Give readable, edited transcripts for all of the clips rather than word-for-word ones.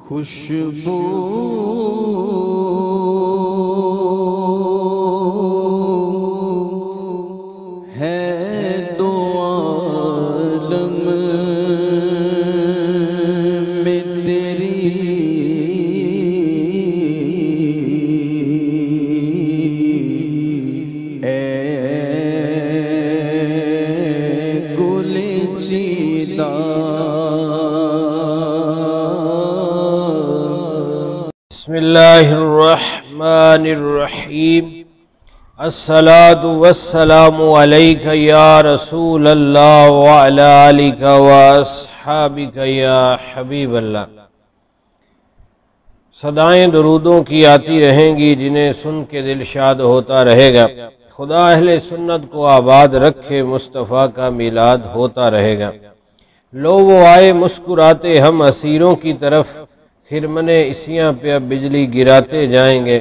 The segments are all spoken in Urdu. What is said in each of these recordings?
خوشبو ہے دو عالم میں تیری، اے گل چیدہ۔ بسم اللہ الرحمن الرحیم۔ الصلاۃ والسلام علیک یا رسول اللہ وعلی آلک واصحابک یا حبیب اللہ۔ صدائیں درودوں کی آتی رہیں گی جنہیں سن کے دل شاد ہوتا رہے گا۔ خدا اہل سنت کو آباد رکھے، مصطفیٰ کا میلاد ہوتا رہے گا۔ لو وہ آئے مسکراتے ہم اسیروں کی طرف، خرمن اسیاں پہ اب بجلی گراتے جائیں گے۔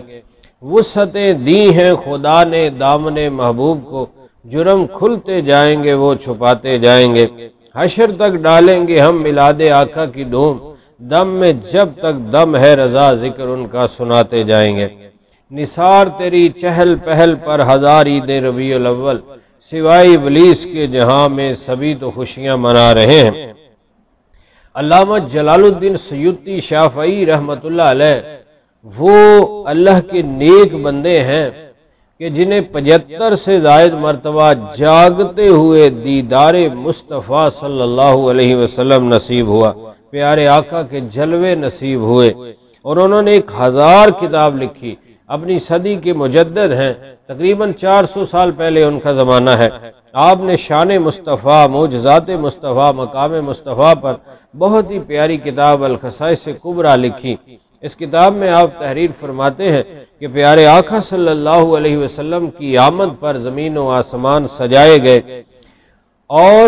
وسعتیں دی ہیں خدا نے دامن محبوب کو، جرم کھلتے جائیں گے وہ چھپاتے جائیں گے۔ حشر تک ڈالیں گے ہم میلاد آقا کی دھوم، دم میں جب تک دم ہے رضا ذکر ان کا سناتے جائیں گے۔ نثار تیری چہل پہل پر ہزار عید ربیع الاول، سوائے ابلیس کے جہاں میں سبھی تو خوشیاں منا رہے ہیں۔ علامہ جلال الدین سیوطی شافعی رحمۃ اللہ علیہ وہ اللہ کے نیک بندے ہیں کہ جنہیں 75 سے زائد مرتبہ جاگتے ہوئے دیدار مصطفیٰ صلی اللہ علیہ وسلم نصیب ہوا، پیارے آقا کے جلوے نصیب ہوئے، اور انہوں نے 1000 کتاب لکھی۔ اپنی صدی کے مجدد ہیں، تقریباً 400 سال پہلے ان کا زمانہ ہے۔ آپ نے شان مصطفیٰ، معجزات مصطفیٰ، مقام مصطفیٰ پر بہت ہی پیاری کتاب الخصائص کبریٰ لکھی۔ اس کتاب میں آپ تحریر فرماتے ہیں کہ پیارے آقا صلی اللہ علیہ وسلم کی آمد پر زمین و آسمان سجائے گئے، اور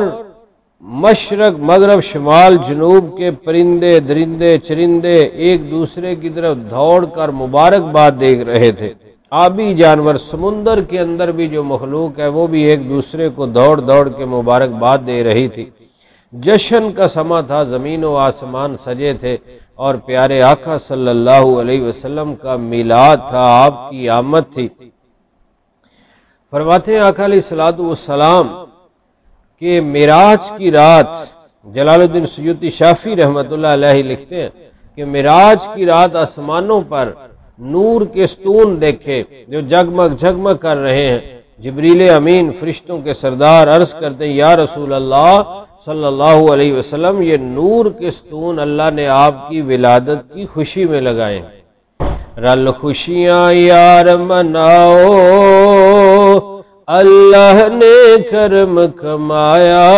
مشرق مغرب شمال جنوب کے پرندے درندے چرندے ایک دوسرے کی طرف دوڑ کر مبارکباد دیکھ رہے تھے۔ آبی جانور، سمندر کے اندر بھی جو مخلوق ہے وہ بھی ایک دوسرے کو دوڑ دوڑ کے مبارکباد دے رہی تھی۔ جشن کا سماں تھا، زمین و آسمان سجے تھے، اور پیارے آقا صلی اللہ علیہ وسلم کا میلاد تھا، آپ کی آمد تھی۔ فرماتے ہیں آقا علیہ السلام کہ معراج کی رات، جلال الدین سیوطی شافعی رحمۃ اللہ علیہ لکھتے ہیں کہ معراج کی رات آسمانوں پر نور کے ستون دیکھے جو جگمگ جگمگ کر رہے ہیں۔ جبریل امین فرشتوں کے سردار عرض کرتے ہیں یا رسول اللہ صلی اللہ علیہ وسلم، یہ نور کے ستون اللہ نے آپ کی ولادت کی خوشی میں لگائے ہیں۔ رل خوشیاں یار مناؤ، اللہ نے کرم کمایا،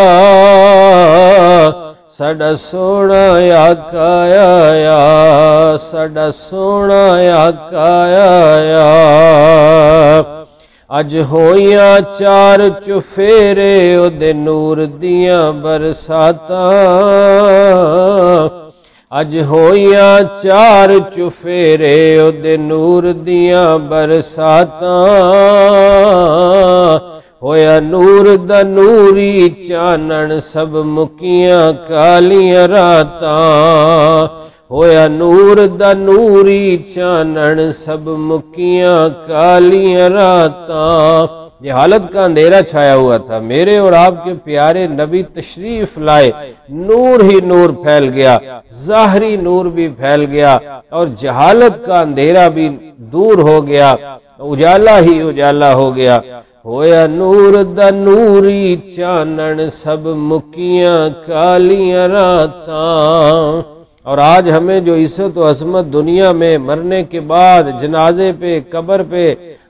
ساڈا سونا آقا آیا، ساڈا سونا آقا آیا۔ اج ہویاں 4 چفیرے او دے نور دیاں برساتاں، اج ہویاں 4 چفیرے او دے نور دیاں برساتاں، ہویا نور دا نوری چانن سب مکیاں کالیاں راتاں، ہویا نور دا نوری چانن سب مکیاں کالیاں راتاں۔ یہ حالت کا اندھیرا چھایا ہوا تھا، میرے اور آپ کے پیارے نبی تشریف لائے، نور ہی نور پھیل گیا، ظاہری نور بھی پھیل گیا، اور جہالت کا اندھیرا بھی دور ہو گیا، اجالا ہی اجالا ہو گیا۔ ہویا نور دا نوری چانن سب مکیاں کالیاں راتاں۔ اور آج ہمیں جو عزت و عظمت دنیا میں مرنے کے بعد جنازے پہ، قبر پہ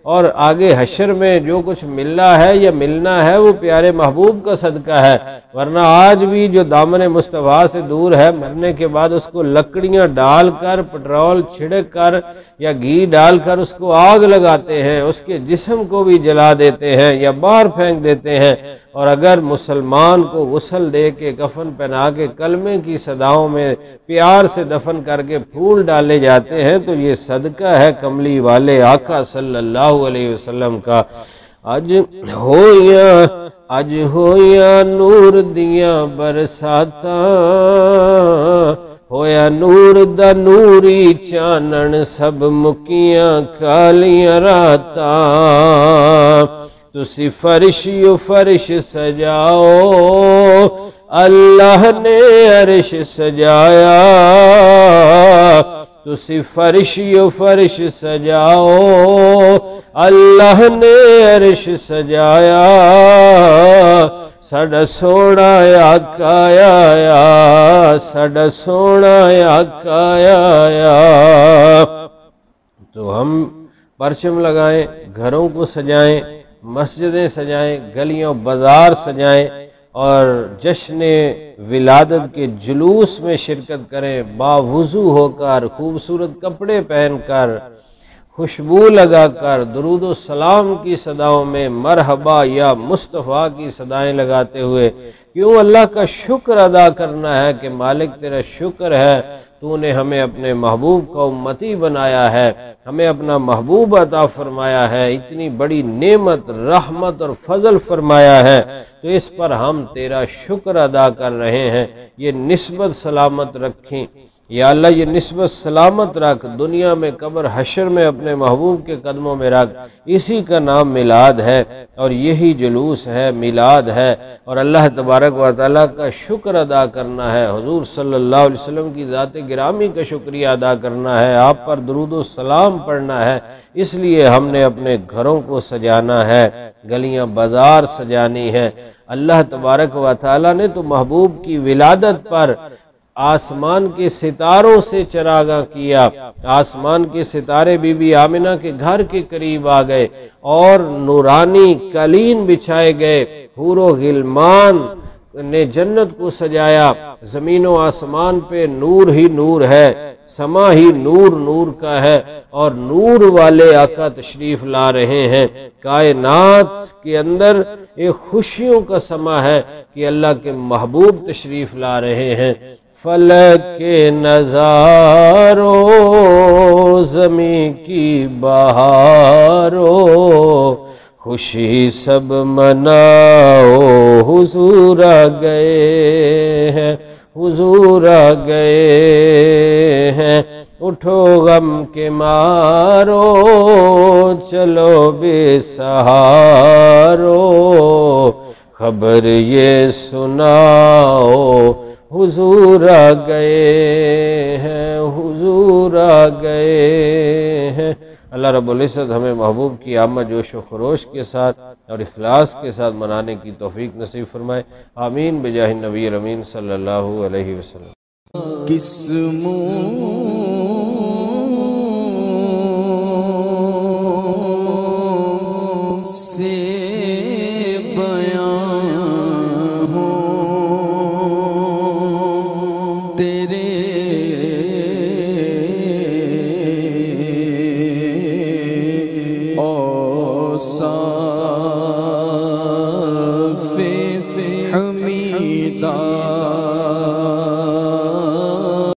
اور آگے حشر میں جو کچھ ملنا ہے یا ملنا ہے، وہ پیارے محبوب کا صدقہ ہے، ورنہ آج بھی جو دامن مصطفیٰ سے دور ہے، مرنے کے بعد اس کو لکڑیاں ڈال کر، پٹرول چھڑک کر یا گھی ڈال کر اس کو آگ لگاتے ہیں، اس کے جسم کو بھی جلا دیتے ہیں یا باہر پھینک دیتے ہیں۔ اور اگر مسلمان کو غسل دے کے کفن پہنا کے کلمے کی صداؤں میں پیار سے دفن کر کے پھول ڈالے جاتے ہیں تو یہ صدقہ ہے کملی والے آقا صلی اللہ علیہ وسلم کا۔ اج ہویاں نور دیاں برساتاں، ہویا نور دا نوری چانن سب مکیاں کالیاں راتاں تسی فرشیو فرش سجاؤ اللہ نے عرش سجایا تسی فرشیو فرش سجاؤ اللہ نے عرش سجایا ساڈا سونا آقا آیا ساڈا سونا آقا آیا۔ تو ہم پرچم لگائیں، گھروں کو سجائیں، مسجدیں سجائیں، گلیوں بازار سجائیں اور جشن ولادت کے جلوس میں شرکت کریں، باوضو ہو کر، خوبصورت کپڑے پہن کر، خوشبو لگا کر، درود و سلام کی صداؤں میں مرحبا یا مصطفیٰ کی صدائیں لگاتے ہوئے کیوں اللہ کا شکر ادا کرنا ہے کہ مالک تیرا شکر ہے، تو نے ہمیں اپنے محبوب کا امتی بنایا ہے، ہمیں اپنا محبوب عطا فرمایا ہے، اتنی بڑی نعمت رحمت اور فضل فرمایا ہے، تو اس پر ہم تیرا شکر ادا کر رہے ہیں۔ یہ نسبت سلامت رکھیں یا اللہ، یہ نسبت سلامت رکھ، دنیا میں قبر حشر میں اپنے محبوب کے قدموں میں رکھ۔ اسی کا نام میلاد ہے اور یہی جلوس ہے، میلاد ہے، اور اللہ تبارک و تعالیٰ کا شکر ادا کرنا ہے، حضور صلی اللہ علیہ وسلم کی ذات گرامی کا شکریہ ادا کرنا ہے، آپ پر درود و سلام پڑھنا ہے۔ اس لیے ہم نے اپنے گھروں کو سجانا ہے، گلیاں بازار سجانی ہے۔ اللہ تبارک و تعالیٰ نے تو محبوب کی ولادت پر آسمان کے ستاروں سے چراغاں کیا، آسمان کے ستارے بی بی آمنہ کے گھر کے قریب آ گئے اور نورانی قالین بچھائے گئے، حور و غلمان نے جنت کو سجایا، زمین و آسمان پہ نور ہی نور ہے، سما ہی نور نور کا ہے، اور نور والے آقا تشریف لا رہے ہیں۔ کائنات کے اندر ایک خوشیوں کا سما ہے کہ اللہ کے محبوب تشریف لا رہے ہیں۔ فلک کے نظاروں زمین کی بہاروں خوشی سب مناؤ، حضور آ گئے ہیں، حضور آ گئے ہیں، اٹھو غم کے مارو چلو بے سہارو، خبر یہ سناؤ حضور آ گئے ہیں، حضور آ گئے ہیں۔ اللہ رب العزت ہمیں محبوب کی آمد جوش و خروش کے ساتھ اور اخلاص کے ساتھ منانے کی توفیق نصیب فرمائے، آمین بجاہ النبی الامین صلی اللہ علیہ وسلم۔ قسموں سے بیان ہو تیرے اوصاف